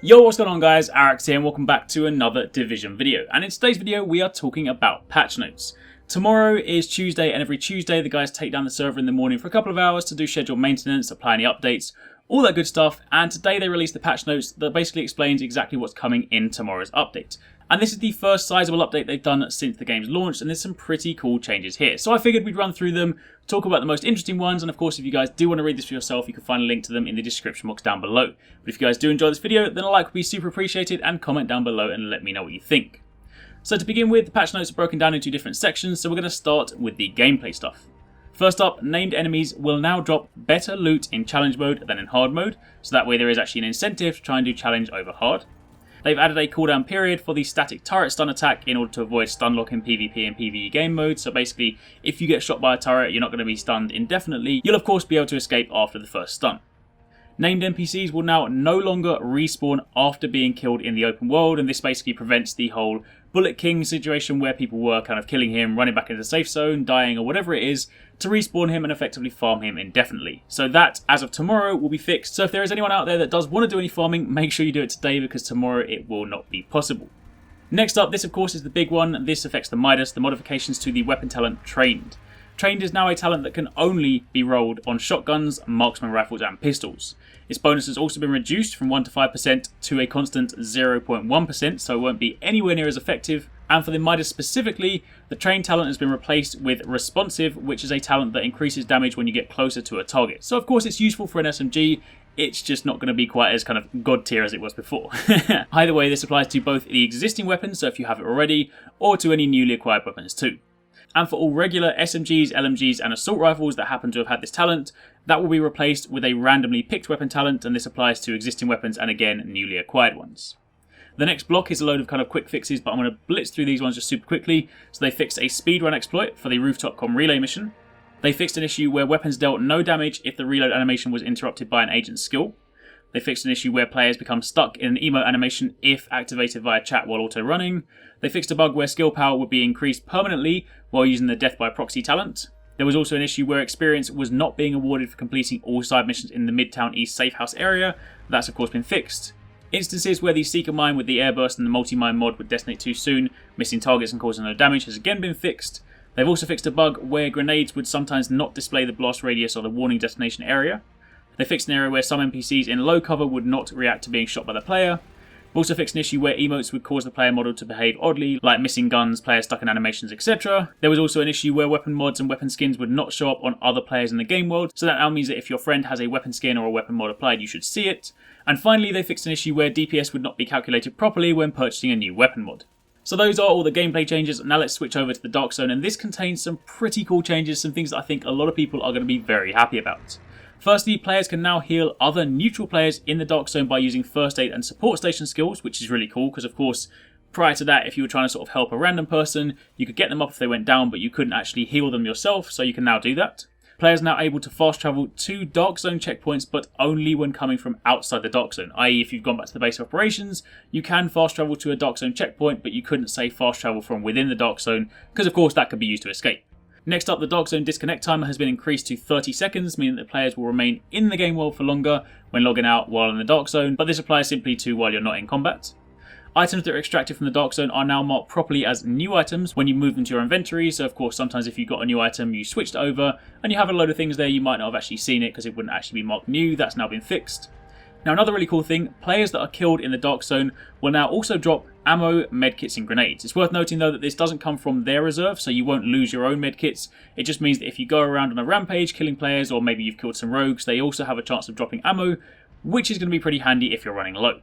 Yo, what's going on guys, Arekkz here and welcome back to another Division video. And in today's video we are talking about patch notes. Tomorrow is Tuesday and every Tuesday the guys take down the server in the morning for a couple of hours to do scheduled maintenance, apply any updates, all that good stuff. And today they released the patch notes that basically explains exactly what's coming in tomorrow's update. And this is the first sizable update they've done since the game's launched, and there's some pretty cool changes here. So I figured we'd run through them, talk about the most interesting ones, and of course if you guys do want to read this for yourself, you can find a link to them in the description box down below. But if you guys do enjoy this video, then a like would be super appreciated, and comment down below and let me know what you think. So to begin with, the patch notes are broken down into different sections, so we're going to start with the gameplay stuff. First up, named enemies will now drop better loot in challenge mode than in hard mode, so that way there is actually an incentive to try and do challenge over hard. They've added a cooldown period for the static turret stun attack in order to avoid stun lock in PvP and PvE game mode. So basically, if you get shot by a turret, you're not going to be stunned indefinitely. You'll of course be able to escape after the first stun. Named NPCs will now no longer respawn after being killed in the open world, and this basically prevents the whole Bullet King situation where people were kind of killing him, running back into the safe zone, dying or whatever it is, to respawn him and effectively farm him indefinitely. So that, as of tomorrow, will be fixed. So if there is anyone out there that does want to do any farming, make sure you do it today because tomorrow it will not be possible. Next up, this of course is the big one. This affects the Midas, the modifications to the weapon talent Trained. Trained is now a talent that can only be rolled on shotguns, marksman rifles and pistols. Its bonus has also been reduced from 1 to 5% to a constant 0.1%, so it won't be anywhere near as effective. And for the Midas specifically, the Trained talent has been replaced with Responsive, which is a talent that increases damage when you get closer to a target. So of course it's useful for an SMG, it's just not going to be quite as kind of god tier as it was before. Either way, this applies to both the existing weapons, so if you have it already, or to any newly acquired weapons too. And for all regular SMGs, LMGs and assault rifles that happen to have had this talent, that will be replaced with a randomly picked weapon talent, and this applies to existing weapons and again newly acquired ones. The next block is a load of kind of quick fixes, but I'm going to blitz through these ones just super quickly. So they fixed a speedrun exploit for the rooftop comm relay mission. They fixed an issue where weapons dealt no damage if the reload animation was interrupted by an agent's skill. They fixed an issue where players become stuck in an emote animation if activated via chat while auto running. They fixed a bug where skill power would be increased permanently while using the death by proxy talent. There was also an issue where experience was not being awarded for completing all side missions in the Midtown East safe house area. That's of course been fixed. Instances where the Seeker Mine with the airburst and the multi-mine mod would detonate too soon, missing targets and causing no damage, has again been fixed. They've also fixed a bug where grenades would sometimes not display the blast radius or the warning destination area. They fixed an area where some NPCs in low cover would not react to being shot by the player. They've also fixed an issue where emotes would cause the player model to behave oddly, like missing guns, players stuck in animations, etc. There was also an issue where weapon mods and weapon skins would not show up on other players in the game world, so that now means that if your friend has a weapon skin or a weapon mod applied, you should see it. And finally, they fixed an issue where DPS would not be calculated properly when purchasing a new weapon mod. So those are all the gameplay changes. Now let's switch over to the Dark Zone, and this contains some pretty cool changes, some things that I think a lot of people are going to be very happy about. Firstly, players can now heal other neutral players in the Dark Zone by using first aid and support station skills, which is really cool because of course prior to that, if you were trying to sort of help a random person, you could get them up if they went down, but you couldn't actually heal them yourself, so you can now do that. Players are now able to fast travel to Dark Zone checkpoints, but only when coming from outside the Dark Zone, i.e. if you've gone back to the base of operations, you can fast travel to a Dark Zone checkpoint, but you couldn't say fast travel from within the Dark Zone, because of course that could be used to escape. Next up, the Dark Zone disconnect timer has been increased to 30 seconds, meaning that players will remain in the game world for longer when logging out while in the Dark Zone, but this applies simply to while you're not in combat. Items that are extracted from the Dark Zone are now marked properly as new items when you move them to your inventory, so of course sometimes if you've got a new item you switched over and you have a load of things there, you might not have actually seen it because it wouldn't actually be marked new. That's now been fixed. Now another really cool thing, players that are killed in the Dark Zone will now also drop ammo, medkits and grenades. It's worth noting though that this doesn't come from their reserve, so you won't lose your own medkits. It just means that if you go around on a rampage killing players, or maybe you've killed some rogues, they also have a chance of dropping ammo, which is going to be pretty handy if you're running low.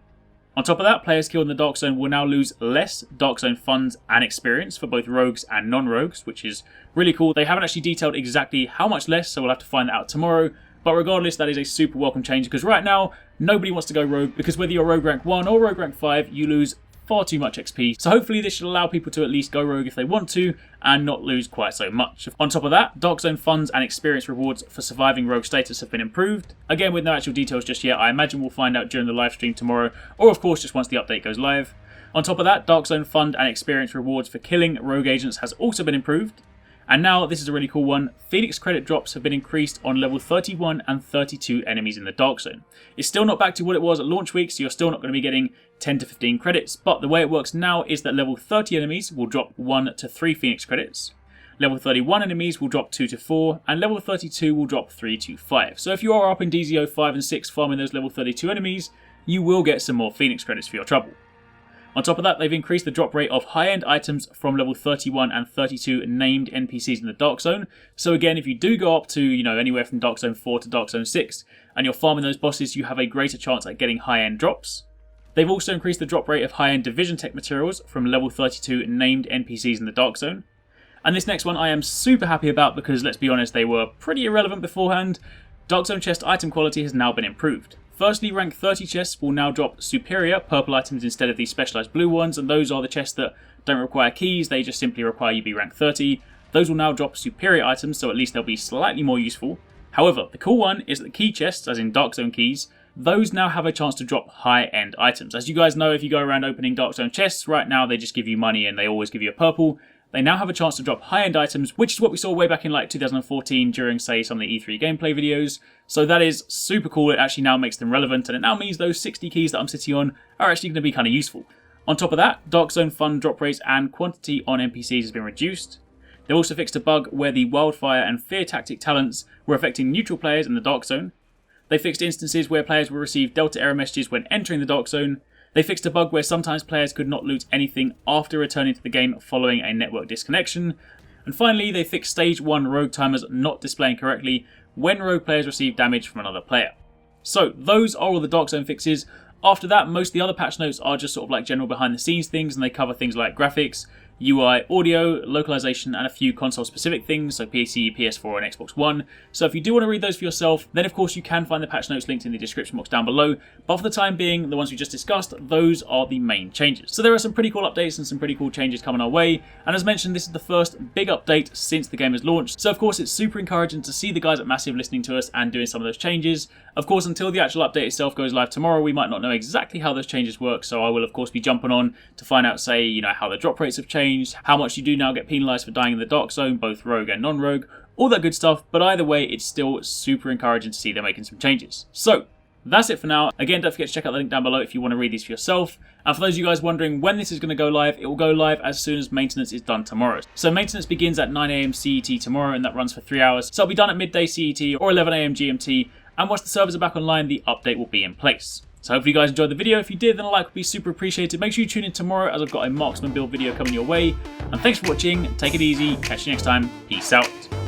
On top of that, players killed in the Dark Zone will now lose less Dark Zone funds and experience for both rogues and non-rogues, which is really cool. They haven't actually detailed exactly how much less, so we'll have to find that out tomorrow. But regardless, that is a super welcome change because right now, nobody wants to go rogue because whether you're rogue rank 1 or rogue rank 5, you lose far too much XP. So hopefully this should allow people to at least go rogue if they want to and not lose quite so much. On top of that, Dark Zone funds and experience rewards for surviving rogue status have been improved. Again, with no actual details just yet, I imagine we'll find out during the live stream tomorrow or of course just once the update goes live. On top of that, Dark Zone fund and experience rewards for killing rogue agents has also been improved. And now, this is a really cool one, Phoenix credit drops have been increased on level 31 and 32 enemies in the Dark Zone. It's still not back to what it was at launch week, so you're still not going to be getting 10 to 15 credits, but the way it works now is that level 30 enemies will drop 1 to 3 Phoenix credits, level 31 enemies will drop 2 to 4, and level 32 will drop 3 to 5. So if you are up in DZO 5 and 6 farming those level 32 enemies, you will get some more Phoenix credits for your trouble. On top of that, they've increased the drop rate of high-end items from level 31 and 32 named NPCs in the Dark Zone. So again, if you do go up to, anywhere from Dark Zone 4 to Dark Zone 6, and you're farming those bosses, you have a greater chance at getting high-end drops. They've also increased the drop rate of high-end Division Tech materials from level 32 named NPCs in the Dark Zone. And this next one I am super happy about because, let's be honest, they were pretty irrelevant beforehand. Dark Zone chest item quality has now been improved. Firstly, rank 30 chests will now drop superior purple items instead of these specialised blue ones, and those are the chests that don't require keys, they just simply require you be rank 30. Those will now drop superior items, so at least they'll be slightly more useful. However, the cool one is that the key chests, as in Dark Zone keys, those now have a chance to drop high-end items. As you guys know, if you go around opening Dark Zone chests, right now they just give you money and they always give you a purple. They now have a chance to drop high-end items, which is what we saw way back in like 2014 during, say, some of the E3 gameplay videos. So that is super cool. It actually now makes them relevant, and it now means those 60 keys that I'm sitting on are actually going to be kind of useful. On top of that, Dark Zone fund drop rates and quantity on NPCs has been reduced. They've also fixed a bug where the Wildfire and Fear tactic talents were affecting neutral players in the Dark Zone. They fixed instances where players will receive Delta error messages when entering the Dark Zone. They fixed a bug where sometimes players could not loot anything after returning to the game following a network disconnection. And finally, they fixed Stage 1 rogue timers not displaying correctly when rogue players receive damage from another player. So, those are all the Dark Zone fixes. After that, most of the other patch notes are just sort of like general behind the scenes things, and they cover things like graphics, UI, audio, localization, and a few console-specific things, so PC, PS4, and Xbox One. So if you do want to read those for yourself, then of course you can find the patch notes linked in the description box down below. But for the time being, the ones we just discussed, those are the main changes. So there are some pretty cool updates and some pretty cool changes coming our way. And as mentioned, this is the first big update since the game has launched. So of course, it's super encouraging to see the guys at Massive listening to us and doing some of those changes. Of course, until the actual update itself goes live tomorrow, we might not know exactly how those changes work. So I will of course be jumping on to find out, say, how the drop rates have changed, how much you do now get penalised for dying in the Dark Zone, both rogue and non-rogue, all that good stuff, but either way, it's still super encouraging to see they're making some changes. So, that's it for now. Again, don't forget to check out the link down below if you want to read these for yourself. And for those of you guys wondering when this is going to go live, it will go live as soon as maintenance is done tomorrow. So maintenance begins at 9 AM CET tomorrow, and that runs for 3 hours. So it'll be done at midday CET or 11 AM GMT, and once the servers are back online, the update will be in place. So hopefully you guys enjoyed the video. If you did, then a like would be super appreciated. Make sure you tune in tomorrow as I've got a marksman build video coming your way. And thanks for watching. Take it easy. Catch you next time. Peace out.